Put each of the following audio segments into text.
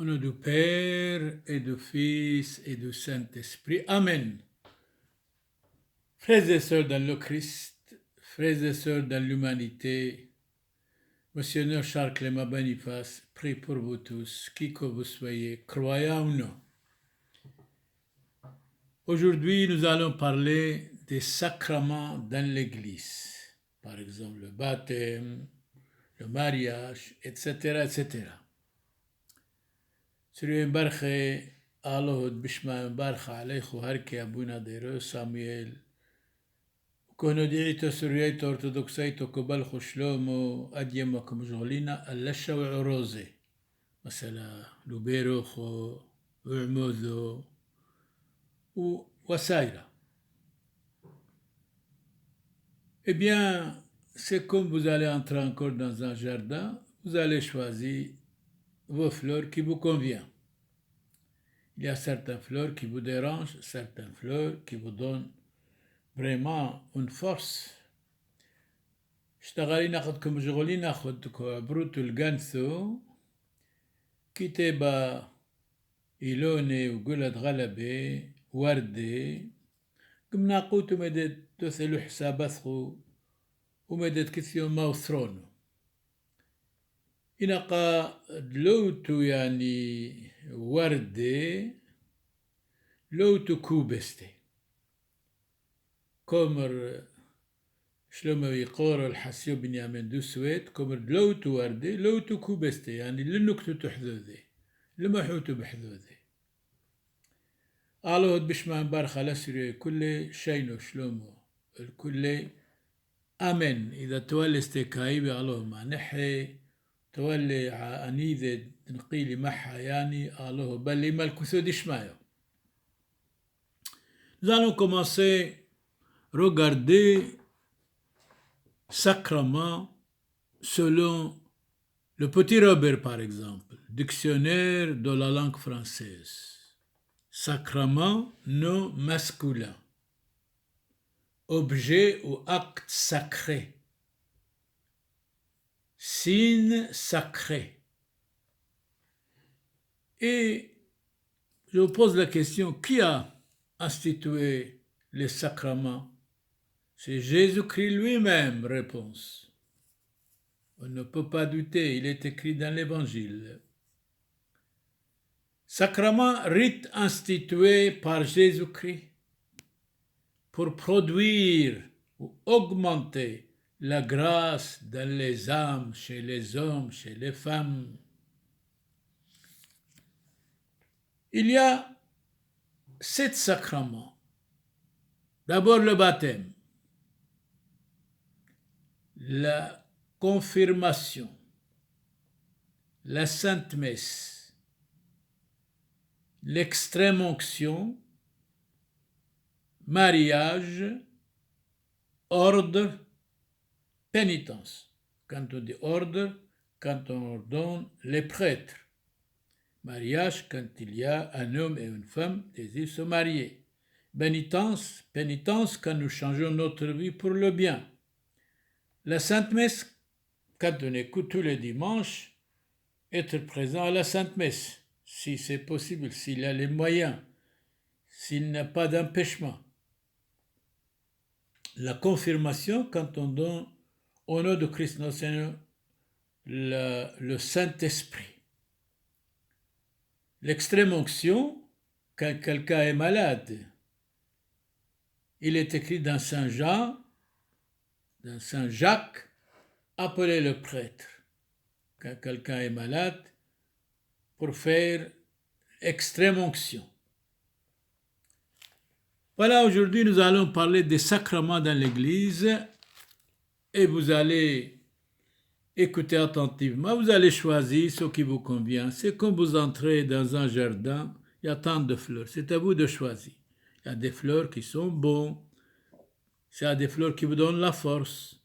Au nom du Père et du Fils et du Saint-Esprit. Amen. Frères et sœurs dans le Christ, frères et sœurs dans l'humanité, Monseigneur Charles Clément Boniface prie pour vous tous, qui que vous soyez, croyants ou non. Aujourd'hui, nous allons parler des sacrements dans l'Église. Par exemple, le baptême, le mariage, etc., etc. سري مبارخي الله بشما مبارخة عليخو هركي أبونا ديرو سامويل كونو ديعيتو سريتو أرثوذكسيتو كبالخو شلومو أديما كمجغلينا اللشا وعروزي مثلا لوبيروخو وعموذو وسايرة. Eh bien, c'est comme vous allez entrer encore dans un jardin, vous allez choisir vos fleurs qui vous conviennent. Il y a certaines fleurs qui vous dérangent, certaines fleurs qui vous donnent vraiment une force. اشتغلي ناخدكم شغلي ناخدكم عبروتو الجانثو كتابة إيلوني وقلت غلبي وردي قمنا قوتو مدد تثلو حسابثخو ومدد كثيو موثرونو إنقا دلوتو يعني وردي لوتو كوبستي كومر شلوما يقول الحسيو بنيامين دو سويت كومر لوتو وردي لوتو كوبستي يعني لنكتو تحذوذي لمحوتو بحذوذي قالوا بشمان بارخة لسري كل شينو شلومو الكل أمن إذا تولي استيكايبي قالوا ما نحي تولي أنيذة نقيلي محا يعني قالوا بل ما الكثو دشمايو. Nous allons commencer à regarder sacrement selon le Petit Robert, par exemple, dictionnaire de la langue française. Sacrement non masculin. Objet ou acte sacré. Signe sacré. Et je vous pose la question, qui a institué les sacrements? C'est Jésus-Christ lui-même, réponse. On ne peut pas douter, il est écrit dans l'Évangile. Sacrement, rite institué par Jésus-Christ pour produire ou augmenter la grâce dans les âmes, chez les hommes, chez les femmes. Il y a 7 sacrements. D'abord le baptême, la confirmation, la Sainte Messe, l'extrême onction, mariage, ordre, pénitence. Quand on dit ordre, quand on ordonne les prêtres. Mariage, quand il y a un homme et une femme désirent se marier. Pénitence, quand nous changeons notre vie pour le bien. La Sainte Messe, quand on écoute tous les dimanches, être présent à la Sainte Messe, si c'est possible, s'il a les moyens, s'il n'y a pas d'empêchement. La confirmation, quand on donne au nom de Christ notre Seigneur le Saint-Esprit. L'extrême onction, quand quelqu'un est malade, il est écrit dans Saint Jean, dans Saint Jacques, appelez le prêtre. Quand quelqu'un est malade, pour faire extrême onction. Voilà, aujourd'hui nous allons parler des sacrements dans l'Église et vous allez écouter attentivement, vous allez choisir ce qui vous convient. C'est comme vous entrez dans un jardin, il y a tant de fleurs, c'est à vous de choisir. Il y a des fleurs qui sont bonnes, il y a des fleurs qui vous donnent la force,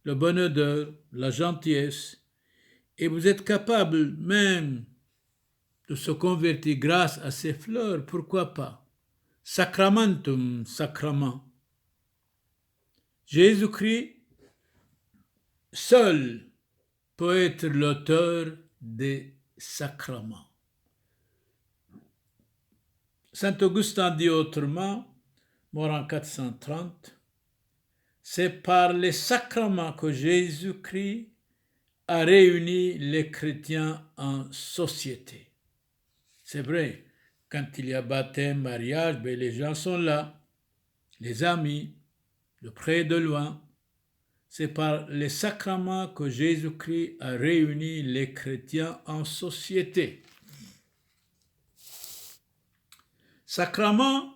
le bon odeur, la gentillesse, et vous êtes capable même de se convertir grâce à ces fleurs, pourquoi pas? Sacramentum, sacrament. Jésus-Christ seul peut être l'auteur des sacrements. Saint Augustin dit autrement, mort en 430, c'est par les sacrements que Jésus-Christ a réuni les chrétiens en société. C'est vrai, quand il y a baptême, mariage, les gens sont là, les amis, de près et de loin. C'est par les sacrements que Jésus-Christ a réuni les chrétiens en société. Sacrement,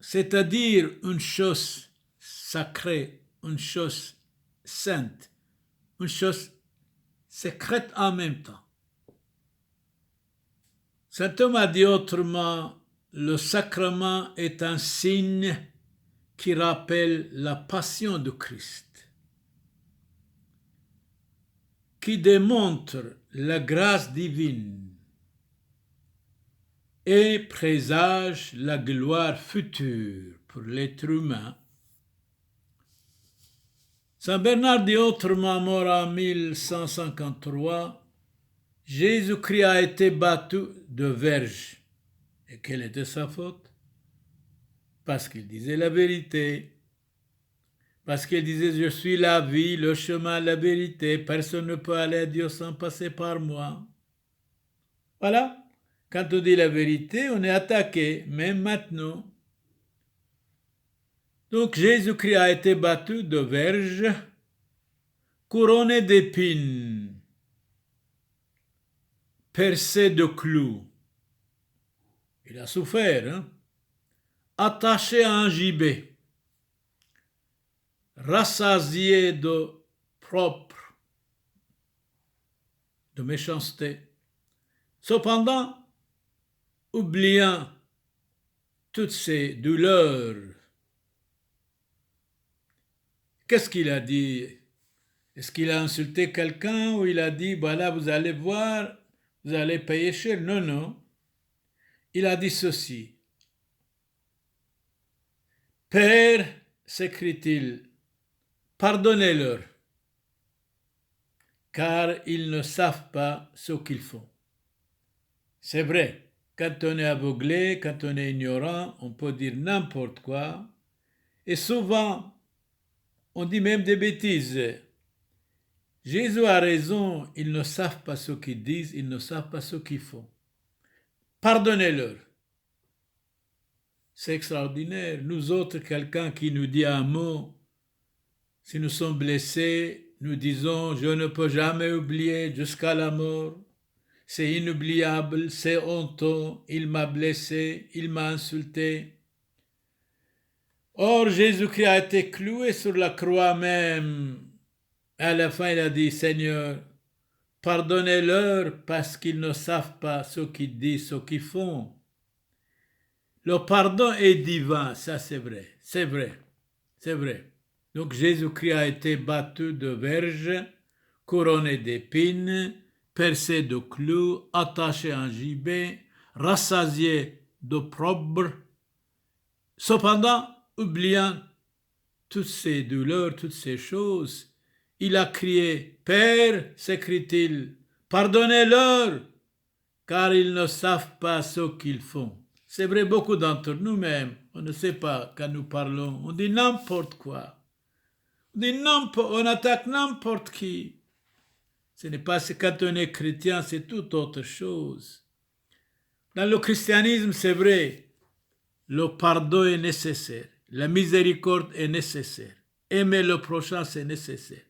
c'est-à-dire une chose sacrée, une chose sainte, une chose secrète en même temps. Saint Thomas dit autrement, le sacrement est un signe qui rappelle la passion de Christ, qui démontre la grâce divine et présage la gloire future pour l'être humain. Saint Bernard dit autrement, mort en 1153, Jésus-Christ a été battu de verge. Et quelle était sa faute? Parce qu'il disait la vérité. Parce qu'il disait, je suis la vie, le chemin, la vérité. Personne ne peut aller à Dieu sans passer par moi. Voilà. Quand on dit la vérité, on est attaqué, même maintenant. Donc Jésus-Christ a été battu de verge, couronné d'épines, percé de clous. Il a souffert, hein? Attaché à un gibet, rassasié de propre, de méchanceté. Cependant, oubliant toutes ces douleurs, qu'est-ce qu'il a dit? Est-ce qu'il a insulté quelqu'un ou il a dit, voilà, vous allez voir, vous allez payer cher? Non, non. Il a dit ceci. Père, s'écrie-t-il, pardonnez-leur, car ils ne savent pas ce qu'ils font. C'est vrai, quand on est aveuglé, quand on est ignorant, on peut dire n'importe quoi. Et souvent, on dit même des bêtises. Jésus a raison, ils ne savent pas ce qu'ils disent, ils ne savent pas ce qu'ils font. Pardonnez-leur. C'est extraordinaire. Nous autres, quelqu'un qui nous dit un mot, si nous sommes blessés, nous disons, je ne peux jamais oublier jusqu'à la mort. C'est inoubliable, c'est honteux, il m'a blessé, il m'a insulté. Or, Jésus-Christ a été cloué sur la croix même. À la fin, il a dit, Seigneur, pardonnez-leur parce qu'ils ne savent pas ce qu'ils disent, ce qu'ils font. Le pardon est divin, ça c'est vrai, c'est vrai, c'est vrai. Donc Jésus-Christ a été battu de verge, couronné d'épines, percé de clous, attaché à un gibet, rassasié d'opprobre. Cependant, oubliant toutes ces douleurs, toutes ces choses, il a crié, Père, s'écrie-t-il, pardonnez-leur, car ils ne savent pas ce qu'ils font. C'est vrai, beaucoup d'entre nous-mêmes, on ne sait pas quand nous parlons, on dit n'importe quoi. On attaque n'importe qui. Ce n'est pas quand on est chrétien, c'est tout autre chose. Dans le christianisme, c'est vrai, le pardon est nécessaire, la miséricorde est nécessaire, aimer le prochain, c'est nécessaire.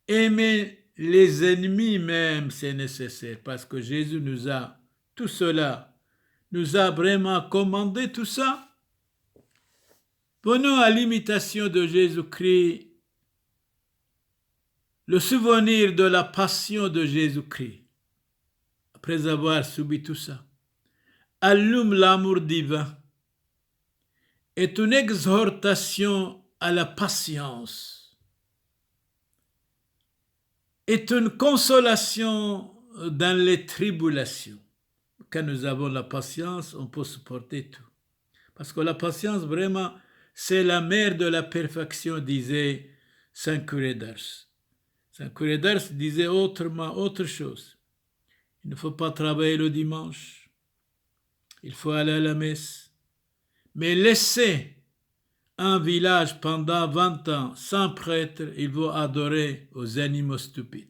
Aimer les ennemis même, c'est nécessaire, parce que Jésus nous a, tout cela, nous a vraiment commandé tout ça. Venons à l'imitation de Jésus-Christ, le souvenir de la passion de Jésus-Christ, après avoir subi tout ça, allume l'amour divin, est une exhortation à la patience, est une consolation dans les tribulations. Quand nous avons la patience, on peut supporter tout. Parce que la patience, vraiment, c'est la mère de la perfection, disait Saint Curé d'Ars. Saint Curé d'Ars disait autre chose. Il ne faut pas travailler le dimanche. Il faut aller à la messe. Mais laisser un village pendant 20 ans sans prêtre, ils vont adorer aux animaux stupides.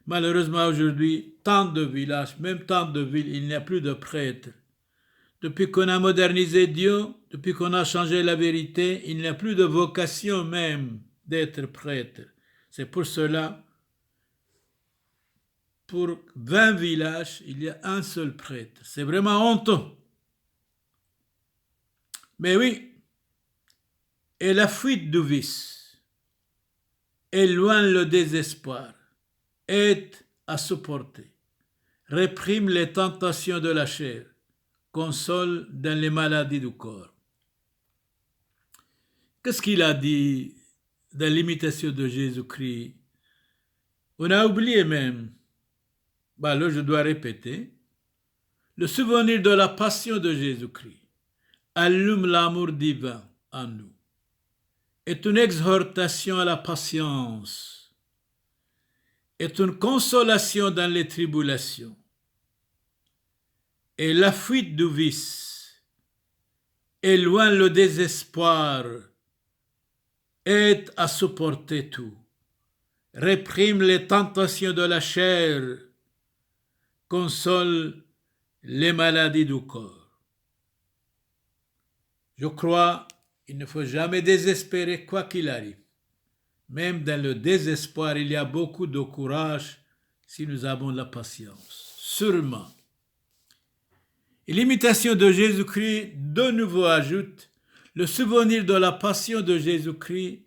Malheureusement aujourd'hui, tant de villages, même tant de villes, il n'y a plus de prêtres. Depuis qu'on a modernisé Dieu, depuis qu'on a changé la vérité, il n'y a plus de vocation même d'être prêtre. C'est pour cela, pour 20 villages, il y a un seul prêtre. C'est vraiment honteux. Mais oui, et la fuite du vice éloigne le désespoir, aide à supporter, réprime les tentations de la chair, console dans les maladies du corps. Qu'est-ce qu'il a dit dans l'imitation de Jésus-Christ? On a oublié même. Là, je dois répéter. Le souvenir de la passion de Jésus-Christ allume l'amour divin en nous. Est une exhortation à la patience. Est une consolation dans les tribulations. Et la fuite du vice éloigne le désespoir, aide à supporter tout, réprime les tentations de la chair, console les maladies du corps. Je crois qu'il ne faut jamais désespérer quoi qu'il arrive. Même dans le désespoir, il y a beaucoup de courage si nous avons la patience. Sûrement. Et l'imitation de Jésus-Christ de nouveau ajoute le souvenir de la passion de Jésus-Christ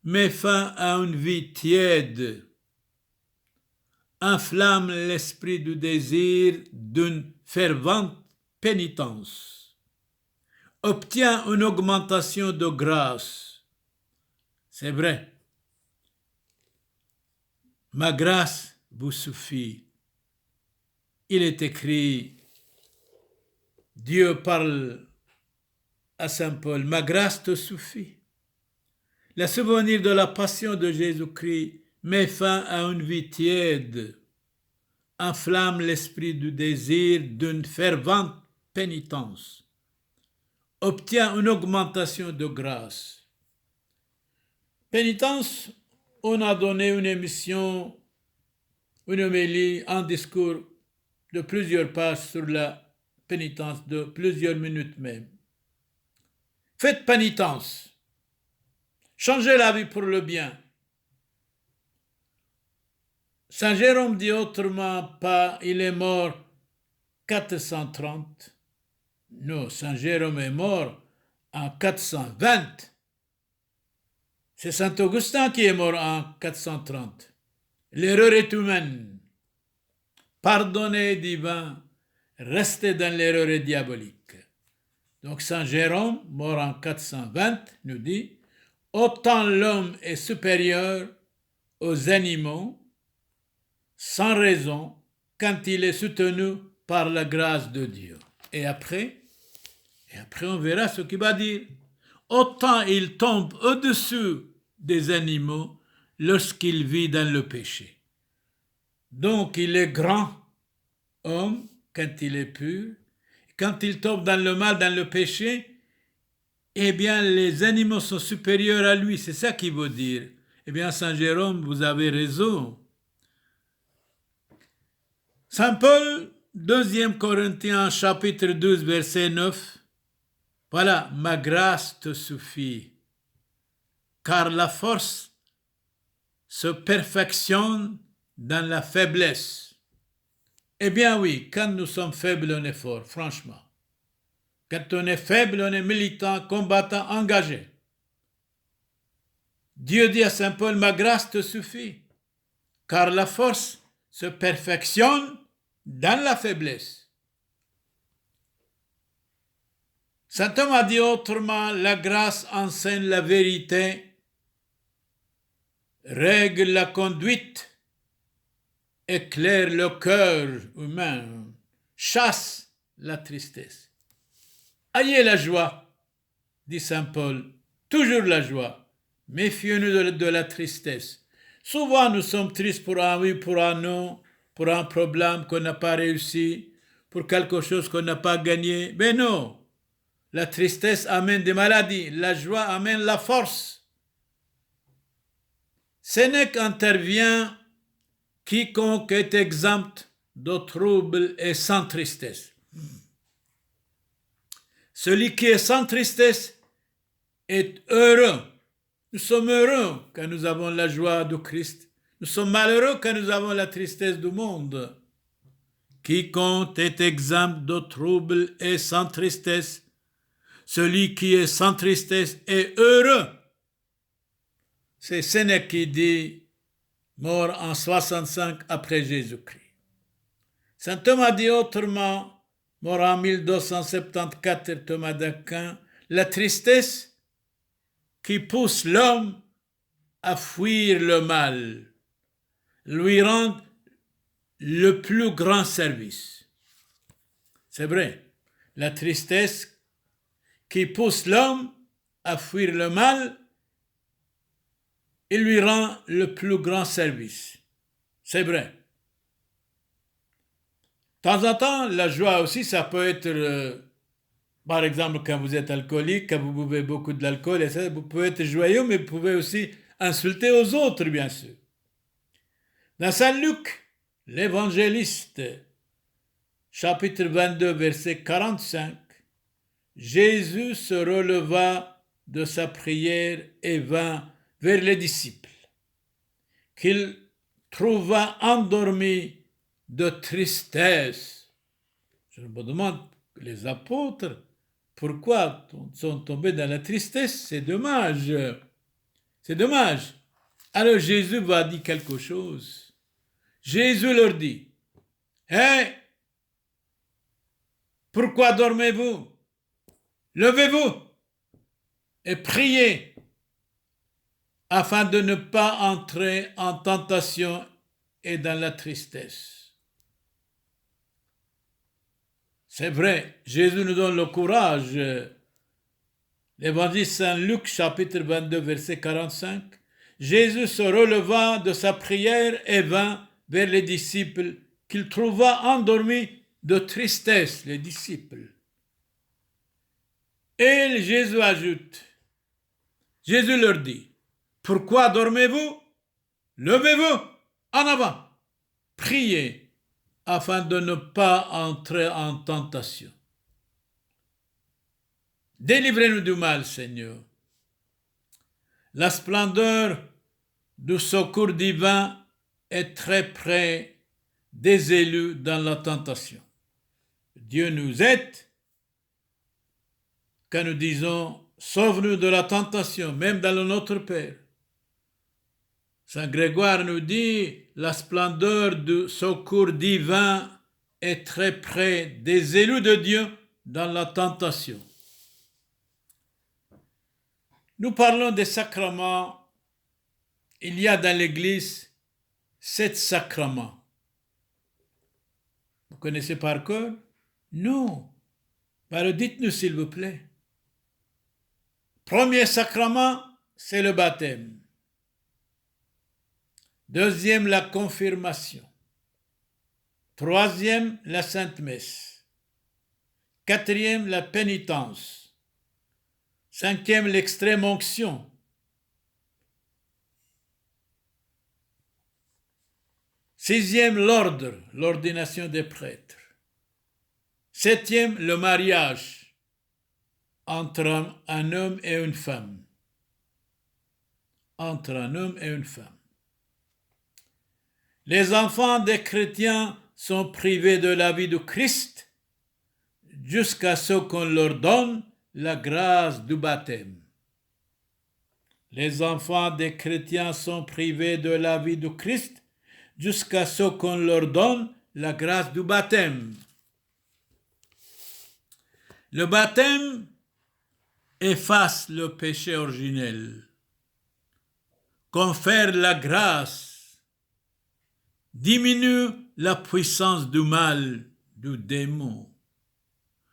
met fin à une vie tiède, inflamme l'esprit du désir d'une fervente pénitence, obtient une augmentation de grâce. C'est vrai. Ma grâce vous suffit. Il est écrit, Dieu parle à Saint Paul, ma grâce te suffit. Le souvenir de la passion de Jésus-Christ met fin à une vie tiède, inflamme l'esprit du désir d'une fervente pénitence, obtient une augmentation de grâce. Pénitence, on a donné une émission, une homélie, un discours de plusieurs pages sur la pénitence, de plusieurs minutes même. Faites pénitence. Changez la vie pour le bien. Saint Jérôme dit autrement pas, il est mort 430. Non, Saint Jérôme est mort en 420. C'est Saint Augustin qui est mort en 430. L'erreur est humaine. Pardonnez, divin, restez dans l'erreur diabolique. Donc Saint Jérôme, mort en 420, nous dit, autant l'homme est supérieur aux animaux, sans raison, quand il est soutenu par la grâce de Dieu. Et après on verra ce qu'il va dire. Autant il tombe au-dessus des animaux lorsqu'il vit dans le péché. Donc il est grand homme quand il est pur. Quand il tombe dans le mal, dans le péché, eh bien les animaux sont supérieurs à lui. C'est ça qu'il veut dire. Eh bien Saint Jérôme, vous avez raison. Saint Paul, 2 Corinthiens chapitre 12, verset 9. Voilà, ma grâce te suffit, car la force se perfectionne dans la faiblesse. Eh bien oui, quand nous sommes faibles, on est fort, franchement. Quand on est faible, on est militant, combattant, engagé. Dieu dit à Saint Paul, ma grâce te suffit, car la force se perfectionne dans la faiblesse. Saint Thomas a dit autrement, la grâce enseigne la vérité, règle la conduite, éclaire le cœur humain, chasse la tristesse. Ayez la joie, dit Saint Paul, toujours la joie. Méfions-nous de la tristesse. Souvent nous sommes tristes pour un oui, pour un non, pour un problème qu'on n'a pas réussi, pour quelque chose qu'on n'a pas gagné. Mais non, La tristesse amène des maladies. La joie amène la force. Ce n'est qu'intervient quiconque est exempt de troubles et sans tristesse. Celui qui est sans tristesse est heureux. Nous sommes heureux quand nous avons la joie de Christ. Nous sommes malheureux quand nous avons la tristesse du monde. Quiconque est exempt de troubles et sans tristesse, celui qui est sans tristesse est heureux. C'est Sénèque qui dit, mort en 65 après Jésus-Christ. Saint Thomas dit autrement, mort en 1274, Thomas d'Aquin, la tristesse qui pousse l'homme à fuir le mal, lui rend le plus grand service. C'est vrai, la tristesse qui pousse l'homme à fuir le mal, il lui rend le plus grand service. C'est vrai. De temps en temps, la joie aussi, ça peut être, par exemple, quand vous êtes alcoolique, quand vous buvez beaucoup de l'alcool, vous pouvez être joyeux, mais vous pouvez aussi insulter aux autres, bien sûr. Dans Saint Luc, l'évangéliste, chapitre 22, verset 45, Jésus se releva de sa prière et vint vers les disciples, qu'il trouva endormis de tristesse. Je me demande, les apôtres, pourquoi sont tombés dans la tristesse? C'est dommage. C'est dommage. Alors Jésus va dire quelque chose. Jésus leur dit, « Hey, pourquoi dormez-vous? Levez-vous et priez afin de ne pas entrer en tentation et dans la tristesse. » C'est vrai, Jésus nous donne le courage. L'évangile Saint Luc, chapitre 22, verset 45. Jésus se releva de sa prière et vint vers les disciples qu'il trouva endormis de tristesse, les disciples. Et Jésus ajoute, Jésus leur dit, « Pourquoi dormez-vous? Levez-vous en avant, priez afin de ne pas entrer en tentation. » Délivrez-nous du mal, Seigneur. La splendeur du secours divin est très près des élus dans la tentation. Dieu nous aide quand nous disons « Sauve-nous de la tentation », même dans le Notre Père. Saint Grégoire nous dit « La splendeur du secours divin est très près des élus de Dieu dans la tentation. » Nous parlons des sacrements. Il y a dans l'Église 7 sacrements. Vous connaissez par cœur? Non. Alors dites-nous s'il vous plaît. Premier sacrement, c'est le baptême. Deuxième, la confirmation. Troisième, la Sainte Messe. Quatrième, la pénitence. Cinquième, l'extrême onction. Sixième, l'ordre, l'ordination des prêtres. Septième, le mariage entre un homme et une femme. Entre un homme et une femme. Les enfants des chrétiens sont privés de la vie de Christ jusqu'à ce qu'on leur donne la grâce du baptême. Les enfants des chrétiens sont privés de la vie de Christ jusqu'à ce qu'on leur donne la grâce du baptême. Le baptême efface le péché originel, confère la grâce, diminue la puissance du mal, du démon,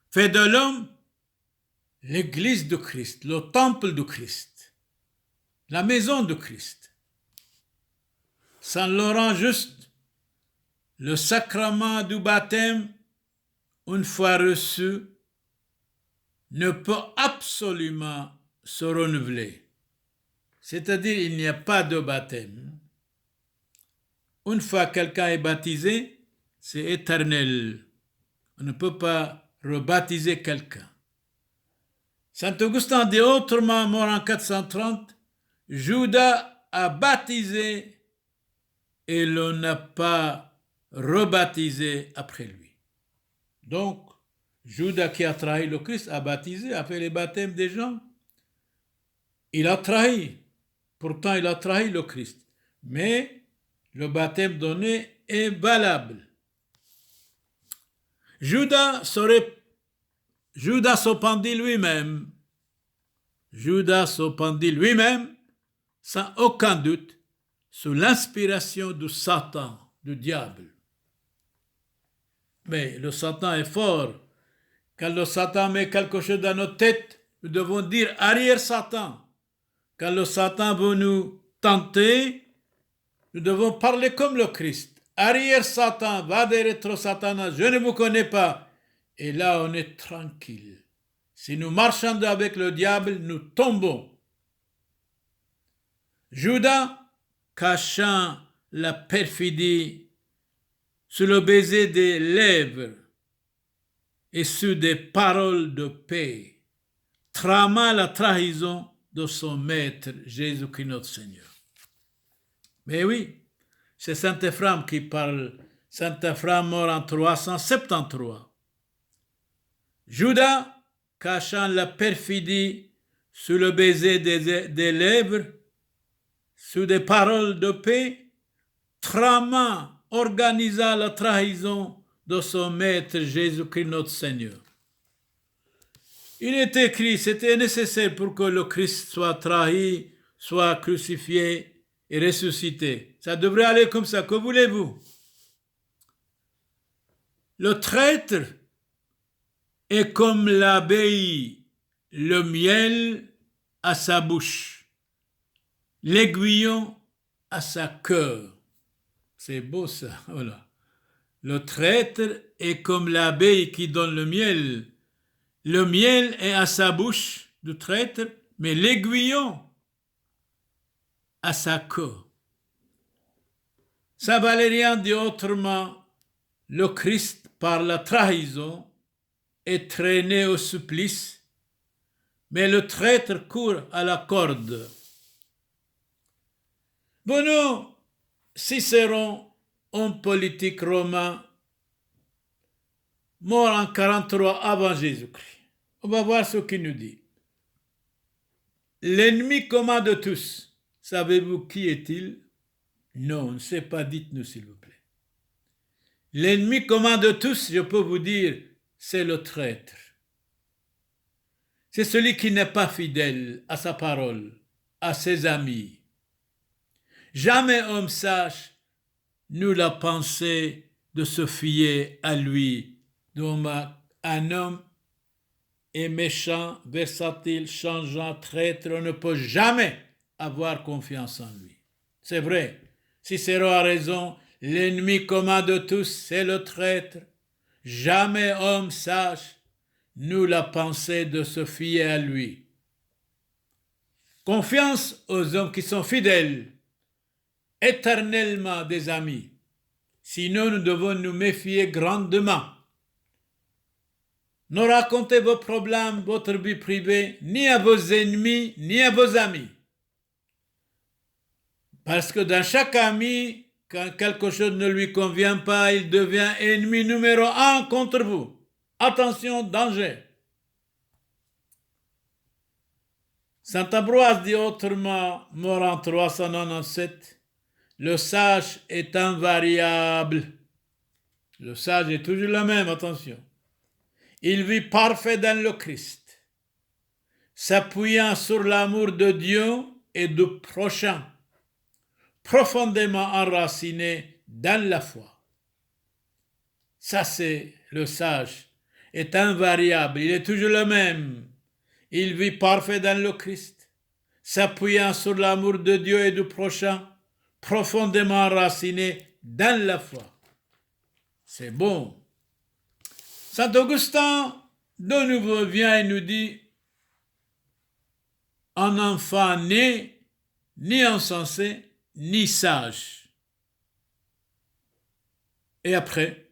fait de l'homme l'église de Christ, le temple de Christ, la maison de Christ. Saint Laurent juste, le sacrement du baptême, une fois reçu, ne peut absolument se renouveler. C'est-à-dire, il n'y a pas de baptême. Une fois quelqu'un est baptisé, c'est éternel. On ne peut pas rebaptiser quelqu'un. Saint Augustin dit autrement, mort en 430, Judas a baptisé et l'on n'a pas rebaptisé après lui. Donc, Judas qui a trahi le Christ a baptisé, a fait les baptêmes des gens. Il a trahi. Pourtant, il a trahi le Christ. Mais le baptême donné est valable. Judas se pendit lui-même. Judas se pendit lui-même, sans aucun doute, sous l'inspiration du Satan, du diable. Mais le Satan est fort. Quand le Satan met quelque chose dans notre tête, nous devons dire « arrière Satan ». Quand le Satan veut nous tenter, nous devons parler comme le Christ. « Arrière Satan, va retro Satanas, je ne vous connais pas ». Et là, on est tranquille. Si nous marchons avec le diable, nous tombons. Judas, cachant la perfidie sous le baiser des lèvres et sous des paroles de paix, trama la trahison de son maître, Jésus-Christ notre Seigneur. Mais oui, c'est Saint Éphrem qui parle, Saint Éphrem mort en 373. Judas, cachant la perfidie sous le baiser des lèvres, sous des paroles de paix, trama, organisa la trahison de son maître Jésus-Christ notre Seigneur. Il est écrit, c'était nécessaire pour que le Christ soit trahi, soit crucifié et ressuscité. Ça devrait aller comme ça, que voulez-vous? Le traître est comme l'abeille, le miel à sa bouche, l'aiguillon à sa queue. C'est beau ça, voilà. Le traître est comme l'abeille qui donne le miel. Le miel est à sa bouche du traître, mais l'aiguillon à sa queue. Saint Valérien dit autrement, le Christ par la trahison est traîné au supplice, mais le traître court à la corde. Bon, Cicéron, homme politique romain, mort en 43 avant Jésus-Christ. On va voir ce qu'il nous dit. L'ennemi commun de tous, savez-vous qui est-il? Non, on ne sait pas, dites-nous s'il vous plaît. L'ennemi commun de tous, je peux vous dire, c'est le traître. C'est celui qui n'est pas fidèle à sa parole, à ses amis. Jamais homme sage n'eut la pensée de se fier à lui. Donc, un homme est méchant, versatile, changeant, traître, on ne peut jamais avoir confiance en lui. C'est vrai. Cicéron a raison, l'ennemi commun de tous, c'est le traître. Jamais homme sage n'eut la pensée de se fier à lui. Confiance aux hommes qui sont fidèles, éternellement des amis. Sinon, nous devons nous méfier grandement. Ne racontez vos problèmes, votre vie privée, ni à vos ennemis, ni à vos amis. Parce que dans chaque ami, quand quelque chose ne lui convient pas, il devient ennemi numéro 1 contre vous. Attention, danger. Saint Ambroise dit autrement, mort en 397, le sage est invariable. Le sage est toujours le même, attention. Il vit parfait dans le Christ, s'appuyant sur l'amour de Dieu et du prochain, profondément enraciné dans la foi. Ça, c'est le sage, est invariable, il est toujours le même. Il vit parfait dans le Christ, s'appuyant sur l'amour de Dieu et du prochain, profondément enraciné dans la foi. C'est bon. Saint Augustin de nouveau vient et nous dit, un enfant né, ni insensé, ni sage. Et après,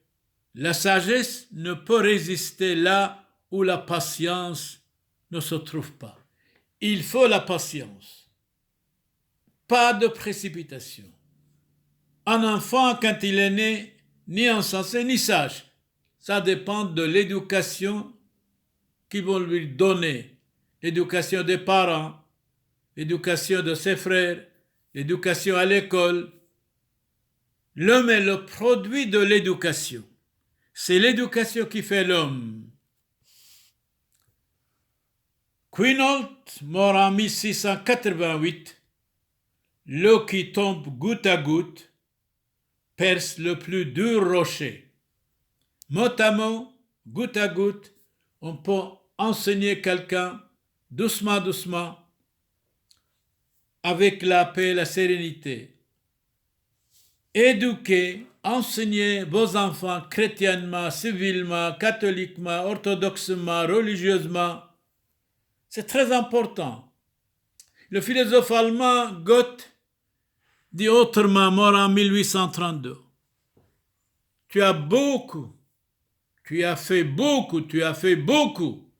la sagesse ne peut résister là où la patience ne se trouve pas. Il faut la patience, pas de précipitation. Un enfant, quand il est né, ni insensé, ni sage, ça dépend de l'éducation qu'ils vont lui donner, l'éducation des parents, l'éducation de ses frères, l'éducation à l'école. L'homme est le produit de l'éducation. C'est l'éducation qui fait l'homme. Quinault, mort en 1688, l'eau qui tombe goutte à goutte perce le plus dur rocher. Mot à mot, goutte à goutte, on peut enseigner quelqu'un doucement, doucement, avec la paix et la sérénité. Éduquez, enseignez vos enfants chrétiennement, civilement, catholiquement, orthodoxement, religieusement. C'est très important. Le philosophe allemand Goethe dit autrement, mort en 1832. Tu as fait beaucoup.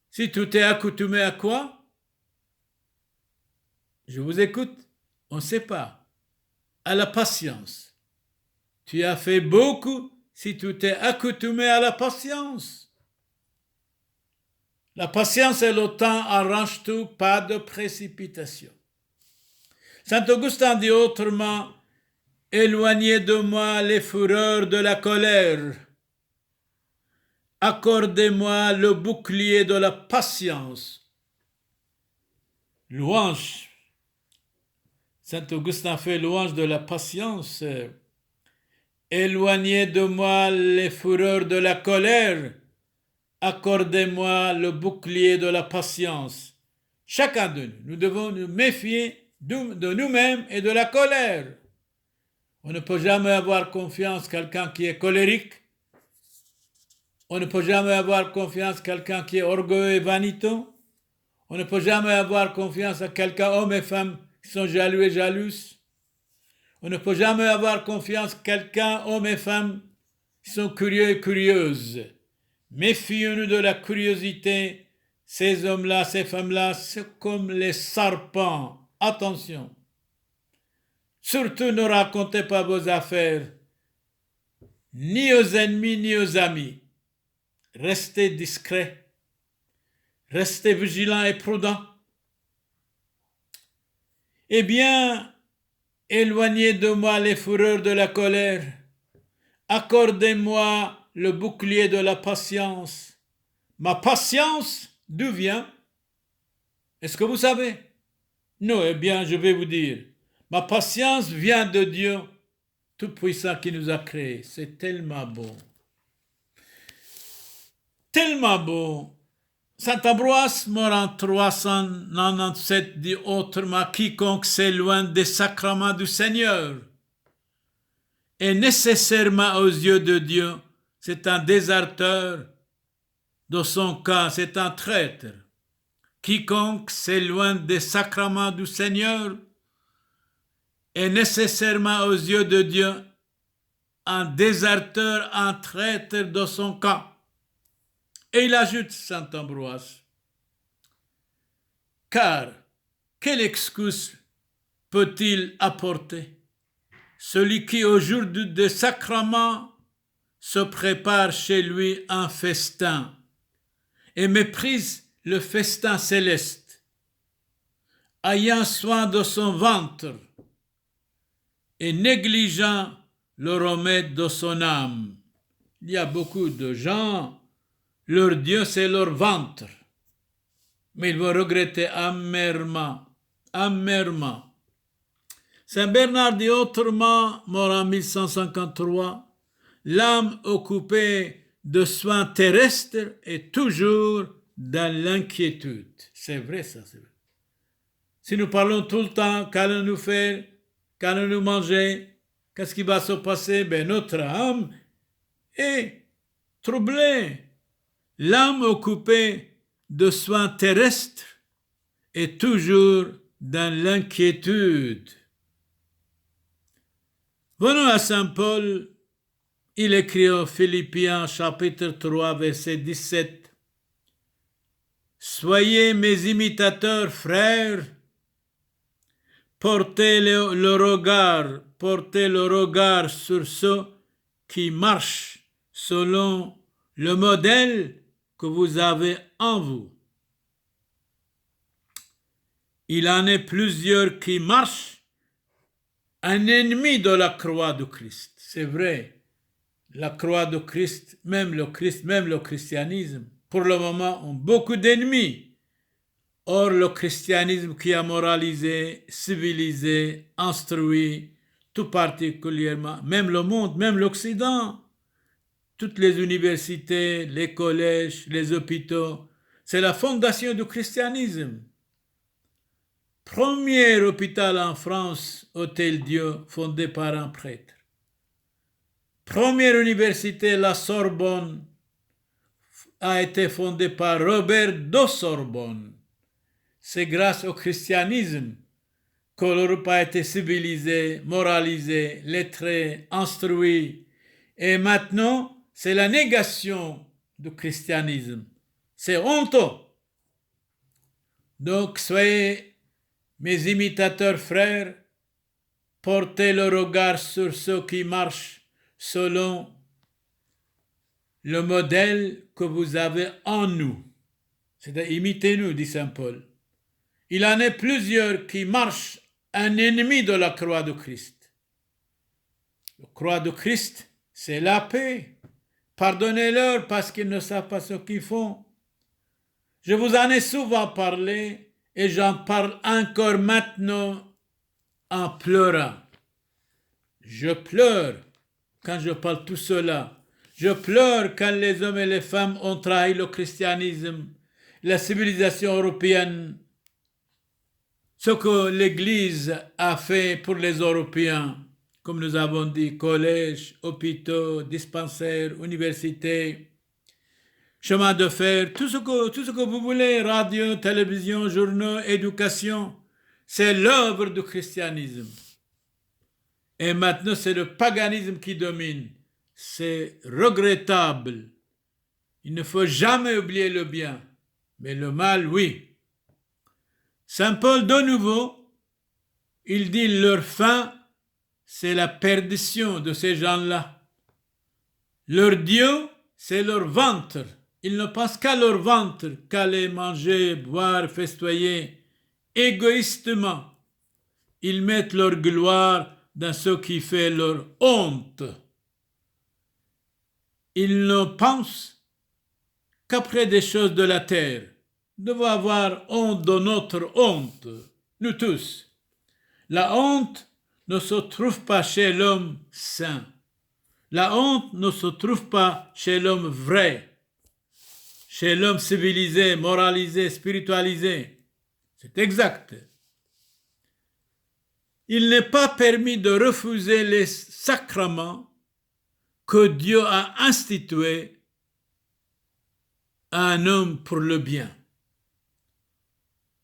Si tu t'es accoutumé à quoi? Je vous écoute, on ne sait pas. À la patience. Tu as fait beaucoup si tu t'es accoutumé à la patience. La patience et le temps arrangent tout, pas de précipitation. Saint Augustin dit autrement, éloignez de moi les fureurs de la colère. Accordez-moi le bouclier de la patience. Louange. Saint Augustin fait louange de la patience. Éloignez de moi les fureurs de la colère. Accordez-moi le bouclier de la patience. Chacun de nous devons nous méfier de nous-mêmes et de la colère. On ne peut jamais avoir confiance en quelqu'un qui est colérique. On ne peut jamais avoir confiance en quelqu'un qui est orgueilleux et vaniteux. On ne peut jamais avoir confiance en quelqu'un, hommes et femmes, qui sont jaloux et jalouses. On ne peut jamais avoir confiance en quelqu'un, hommes et femmes, qui sont curieux et curieuses. Méfions-nous de la curiosité. Ces hommes-là, ces femmes-là, c'est comme les serpents. Attention. Surtout ne racontez pas vos affaires, ni aux ennemis, ni aux amis. Restez discrets. Restez vigilants et prudents. Eh bien, éloignez de moi les fureurs de la colère. Accordez-moi le bouclier de la patience. Ma patience, d'où vient? Est-ce que vous savez? Non, eh bien, je vais vous dire. Ma patience vient de Dieu Tout-Puissant qui nous a créés. C'est tellement beau. Tellement beau. Saint Ambroise, mort en 397, dit autrement, quiconque s'éloigne des sacrements du Seigneur est nécessairement aux yeux de Dieu, c'est un déserteur, dans son cas, c'est un traître. Quiconque s'éloigne des sacrements du Seigneur est nécessairement aux yeux de Dieu un déserteur, un traître dans son cas. Et il ajoute, Saint Ambroise, car quelle excuse peut-il apporter? Celui qui au jour du sacrement se prépare chez lui un festin et méprise le festin céleste, ayant soin de son ventre et négligeant le remède de son âme. Il y a beaucoup de gens, leur Dieu c'est leur ventre, mais ils vont regretter amèrement. Saint Bernard dit autrement, mort en 1153, l'âme occupée de soins terrestres est toujours dans l'inquiétude. C'est vrai ça, c'est vrai. Si nous parlons tout le temps, qu'allons-nous faire, qu'allons-nous manger, qu'est-ce qui va se passer? Notre âme est troublée. L'âme occupée de soins terrestres est toujours dans l'inquiétude. Venons à Saint Paul, il écrit aux Philippiens chapitre 3 verset 17. Soyez mes imitateurs, frères, portez le regard sur ceux qui marchent selon le modèle que vous avez en vous. Il en est plusieurs qui marchent, un ennemi de la croix de Christ. C'est vrai, la croix de Christ, même le christianisme, pour le moment, ont beaucoup d'ennemis. Or, le christianisme qui a moralisé, civilisé, instruit, tout particulièrement, même le monde, même l'Occident, toutes les universités, les collèges, les hôpitaux, c'est la fondation du christianisme. Premier hôpital en France, Hôtel Dieu, fondé par un prêtre. Première université, la Sorbonne, a été fondée par Robert de Sorbonne. C'est grâce au christianisme que l'Europe a été civilisée, moralisée, lettrée, instruite. Et maintenant, c'est la négation du christianisme. C'est honteux. Donc, soyez mes imitateurs frères, portez le regard sur ceux qui marchent selon le modèle que vous avez en nous. C'est-à-dire, imitez-nous, dit Saint Paul. Il en est plusieurs qui marchent un ennemi de la croix de Christ. La croix de Christ, c'est la paix. Pardonnez-leur parce qu'ils ne savent pas ce qu'ils font. Je vous en ai souvent parlé et j'en parle encore maintenant en pleurant. Je pleure quand je parle tout cela. Je pleure quand les hommes et les femmes ont trahi le christianisme, la civilisation européenne, ce que l'Église a fait pour les Européens, comme nous avons dit, collèges, hôpitaux, dispensaires, universités, chemin de fer, tout ce que vous voulez, radio, télévision, journaux, éducation, c'est l'œuvre du christianisme. Et maintenant, c'est le paganisme qui domine. C'est regrettable. Il ne faut jamais oublier le bien, mais le mal, oui. Saint Paul, de nouveau, il dit leur fin, c'est la perdition de ces gens-là. Leur Dieu, c'est leur ventre. Ils ne pensent qu'à leur ventre, qu'à les manger, boire, festoyer. Égoïstement, ils mettent leur gloire dans ce qui fait leur honte. Ils ne pensent qu'après des choses de la terre. Nous devons avoir honte de notre honte, nous tous. La honte ne se trouve pas chez l'homme saint. La honte ne se trouve pas chez l'homme vrai, chez l'homme civilisé, moralisé, spiritualisé. C'est exact. Il n'est pas permis de refuser les sacrements que Dieu a institués à un homme pour le bien.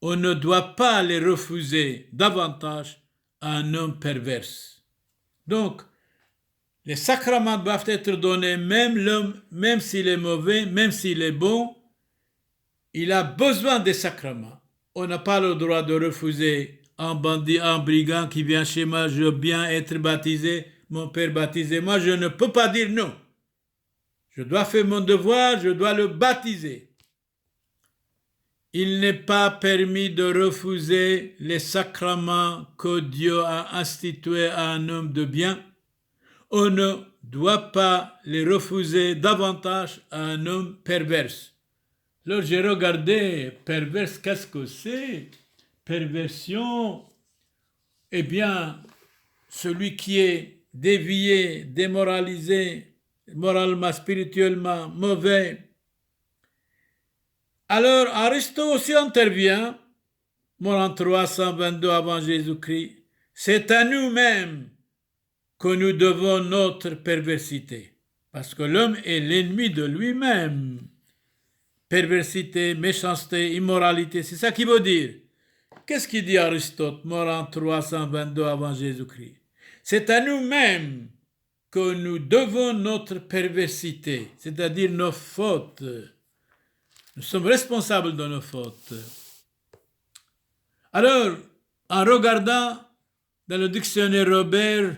On ne doit pas les refuser davantage à un homme pervers. Donc, les sacrements doivent être donnés, même l'homme, même s'il est mauvais, même s'il est bon, il a besoin des sacrements. On n'a pas le droit de refuser un bandit, un brigand qui vient chez moi, je veux bien être baptisé, mon père baptisé. Moi, je ne peux pas dire non. Je dois faire mon devoir, je dois le baptiser. Il n'est pas permis de refuser les sacrements que Dieu a institués à un homme de bien. On ne doit pas les refuser davantage à un homme pervers. Alors j'ai regardé, pervers, qu'est-ce que c'est? Perversion, eh bien, celui qui est dévié, démoralisé, moralement, spirituellement, mauvais. Alors, Aristote aussi intervient, mort en 322 avant Jésus-Christ. C'est à nous-mêmes que nous devons notre perversité, parce que l'homme est l'ennemi de lui-même. perversité, méchanceté, immoralité. C'est ça qu'il veut dire. Qu'est-ce qu'il dit Aristote, mort en 322 avant Jésus-Christ? C'est à nous-mêmes que nous devons notre perversité, c'est-à-dire nos fautes. Nous sommes responsables de nos fautes. Alors, en regardant dans le dictionnaire Robert,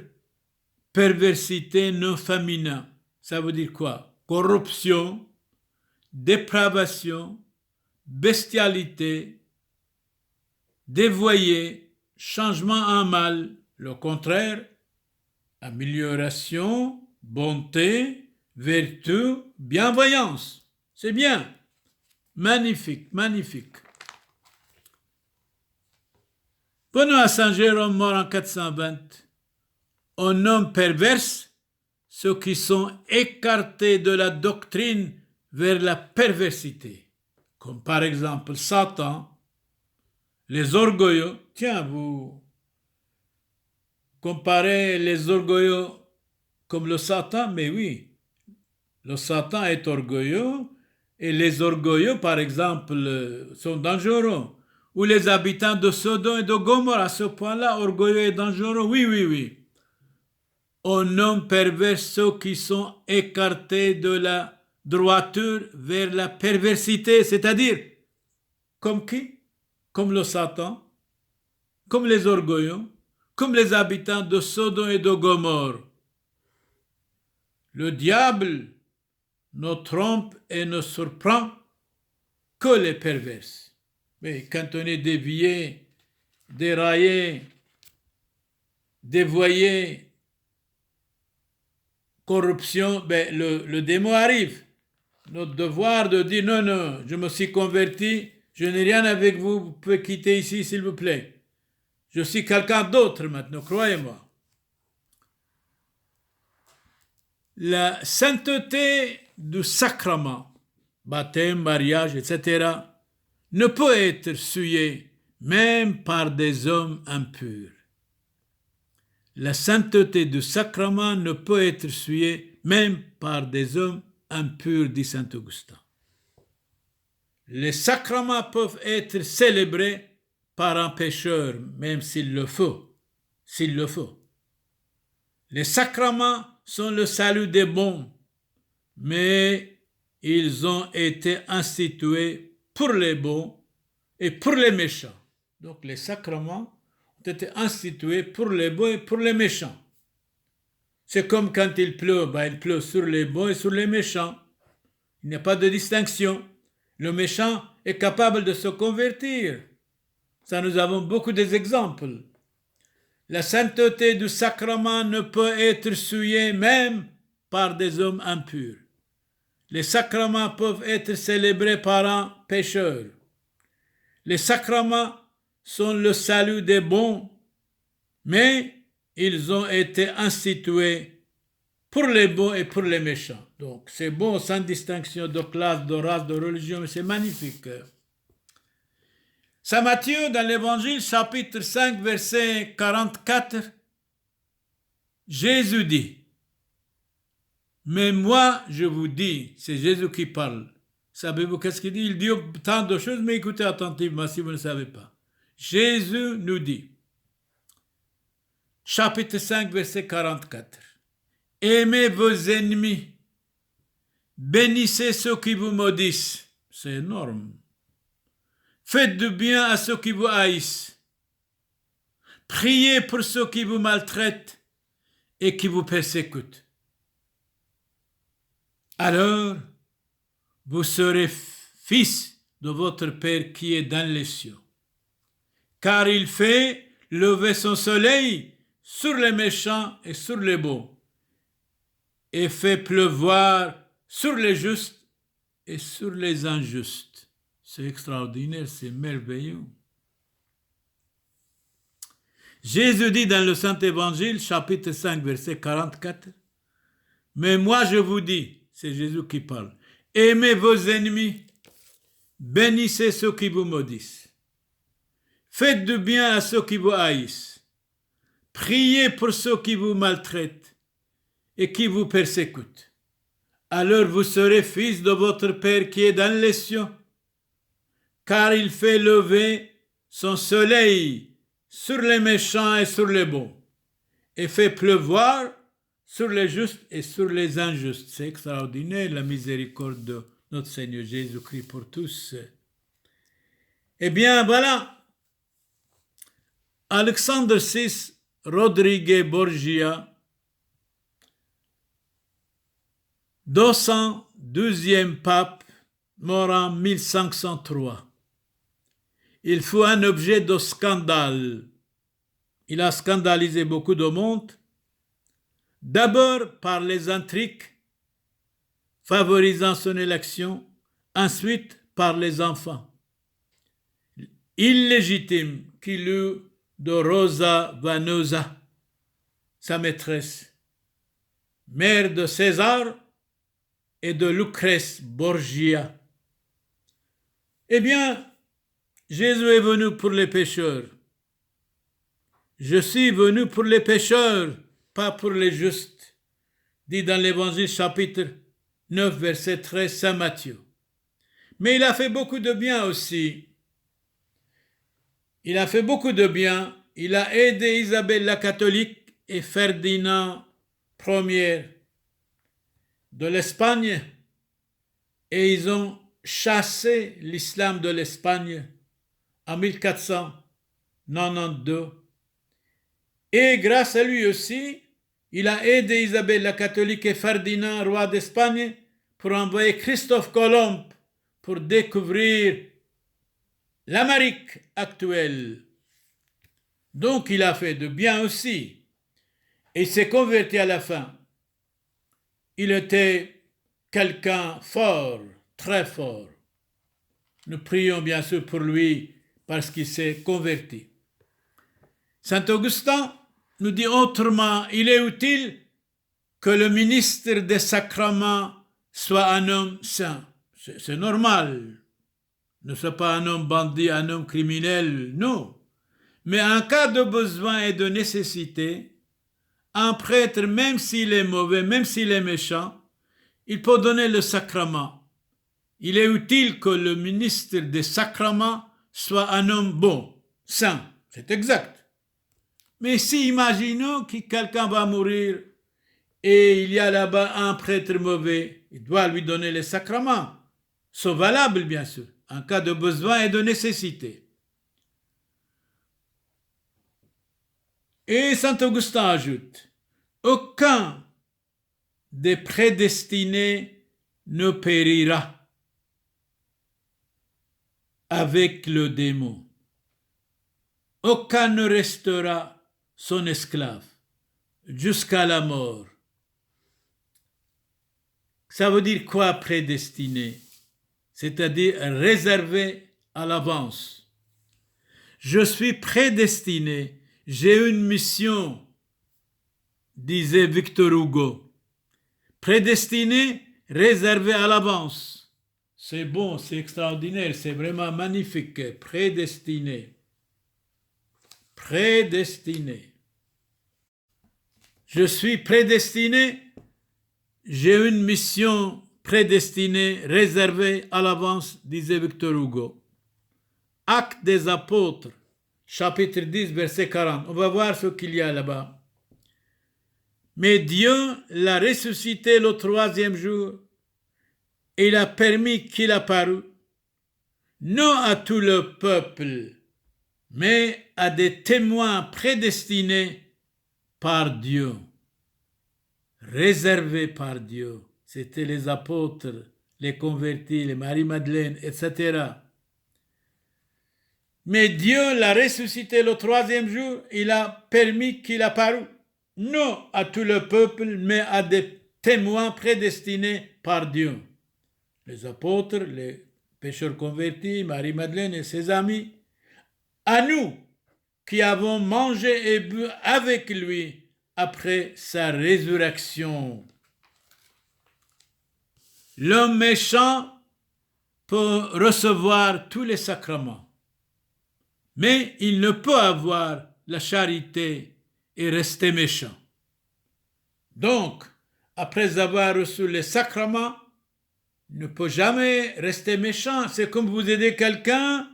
perversité non féminin, ça veut dire quoi? Corruption, dépravation, bestialité, dévoyé, changement en mal. Le contraire, amélioration, bonté, vertu, bienveillance. C'est bien. Magnifique, magnifique. Venons à Saint Jérôme, mort en 420. On nomme perverse ceux qui sont écartés de la doctrine vers la perversité, comme par exemple Satan, les orgueilleux. Tiens, vous comparez les orgueilleux comme le Satan, mais oui, le Satan est orgueilleux et les orgueilleux, par exemple, sont dangereux. Ou les habitants de Sodome et de Gomorrhe, à ce point-là, orgueilleux et dangereux, oui, oui, oui. On nomme pervers ceux qui sont écartés de la droiture vers la perversité, c'est-à-dire, comme qui? Comme le Satan, comme les orgueilleux, comme les habitants de Sodome et de Gomorrhe. Le diable ne trompe et ne surprend que les perverses. Mais quand on est dévié, déraillé, dévoyé, corruption, le démon arrive. Notre devoir de dire non, non, je me suis converti, je n'ai rien avec vous, vous pouvez quitter ici s'il vous plaît. Je suis quelqu'un d'autre maintenant, croyez-moi. La sainteté du sacrement, baptême, mariage, etc., ne peut être souillée même par des hommes impurs. La sainteté du sacrement ne peut être souillée même par des hommes impurs, dit saint Augustin. Les sacrements peuvent être célébrés par un pécheur, même s'il le faut. Les sacrements sont le salut des bons, mais ils ont été institués pour les bons et pour les méchants. Donc les sacrements ont été institués pour les bons et pour les méchants. C'est comme quand il pleut, il pleut sur les bons et sur les méchants. Il n'y a pas de distinction. Le méchant est capable de se convertir. Ça, nous avons beaucoup d'exemples. La sainteté du sacrement ne peut être souillée même par des hommes impurs. Les sacrements peuvent être célébrés par un pécheur. Les sacrements sont le salut des bons, mais ils ont été institués pour les bons et pour les méchants. Donc c'est bon sans distinction de classe, de race, de religion, mais c'est magnifique. Saint Matthieu, dans l'Évangile, chapitre 5, verset 44, Jésus dit, « Mais moi, je vous dis, c'est Jésus qui parle. Savez-vous qu'est-ce qu'il dit? Il dit tant de choses, mais écoutez attentivement si vous ne savez pas. Jésus nous dit, chapitre 5, verset 44, « Aimez vos ennemis, bénissez ceux qui vous maudissent. » C'est énorme. Faites du bien à ceux qui vous haïssent. Priez pour ceux qui vous maltraitent et qui vous persécutent. Alors, vous serez fils de votre Père qui est dans les cieux. Car il fait lever son soleil sur les méchants et sur les bons, et fait pleuvoir sur les justes et sur les injustes. C'est extraordinaire, c'est merveilleux. Jésus dit dans le Saint-Évangile, chapitre 5, verset 44, « Mais moi je vous dis, c'est Jésus qui parle, aimez vos ennemis, bénissez ceux qui vous maudissent, faites du bien à ceux qui vous haïssent, priez pour ceux qui vous maltraitent et qui vous persécutent. alors vous serez fils de votre Père qui est dans les cieux, car il fait lever son soleil sur les méchants et sur les bons, et fait pleuvoir sur les justes et sur les injustes. C'est extraordinaire la miséricorde de notre Seigneur Jésus-Christ pour tous. Eh bien, voilà, Alexandre VI Rodriguez Borgia, 212e pape, mort en 1503. Il fut un objet de scandale. Il a scandalisé beaucoup de monde, d'abord par les intrigues favorisant son élection, ensuite par les enfants illégitimes qu'il eut de Rosa Vanosa, sa maîtresse, mère de César et de Lucrèce Borgia. Eh bien, Jésus est venu pour les pécheurs. Je suis venu pour les pécheurs, pas pour les justes, dit dans l'Évangile chapitre 9, verset 13, Saint Matthieu. Mais il a fait beaucoup de bien aussi. Il a fait beaucoup de bien. Il a aidé Isabelle la catholique et Ferdinand Ier de l'Espagne, et ils ont chassé l'islam de l'Espagne en 1492. Et grâce à lui aussi, il a aidé Isabelle la catholique et Ferdinand, roi d'Espagne, pour envoyer Christophe Colomb pour découvrir l'Amérique actuelle. Donc il a fait de bien aussi. Et il s'est converti à la fin. Il était quelqu'un fort, très fort. Nous prions bien sûr pour lui parce qu'il s'est converti. Saint Augustin nous dit autrement, il est utile que le ministre des sacrements soit un homme saint. C'est normal. Ne soit pas un homme bandit, un homme criminel, non. Mais en cas de besoin et de nécessité, un prêtre, même s'il est mauvais, même s'il est méchant, il peut donner le sacrement. Il est utile que le ministre des sacrements soit un homme bon, saint. C'est exact. Mais si, imaginons que quelqu'un va mourir et il y a là-bas un prêtre mauvais, il doit lui donner les sacrements. Sont valables, bien sûr, en cas de besoin et de nécessité. Et saint Augustin ajoute, aucun des prédestinés ne périra avec le démon. Aucun ne restera son esclave jusqu'à la mort. Ça veut dire quoi prédestiné? C'est-à-dire réservé à l'avance. Je suis prédestiné, j'ai une mission, disait Victor Hugo. Prédestiné, réservé à l'avance. C'est bon, c'est extraordinaire, c'est vraiment magnifique. Prédestiné. Prédestiné. Je suis prédestiné, j'ai une mission prédestinée, réservée à l'avance, disait Victor Hugo. Actes des apôtres, chapitre 10, verset 40. On va voir ce qu'il y a là-bas. Mais Dieu l'a ressuscité le 3e jour et il a permis qu'il apparût, non à tout le peuple, mais à des témoins prédestinés par Dieu, réservés par Dieu. C'était les apôtres, les convertis, les Marie-Madeleine, etc. Mais Dieu l'a ressuscité le 3e jour, il a permis qu'il apparût, non à tout le peuple, mais à des témoins prédestinés par Dieu. Les apôtres, les pécheurs convertis, Marie-Madeleine et ses amis, à nous qui avons mangé et bu avec lui après sa résurrection. L'homme méchant peut recevoir tous les sacrements, mais il ne peut avoir la charité et rester méchant. Donc, après avoir reçu les sacrements, ne peut jamais rester méchant. C'est comme vous aidez quelqu'un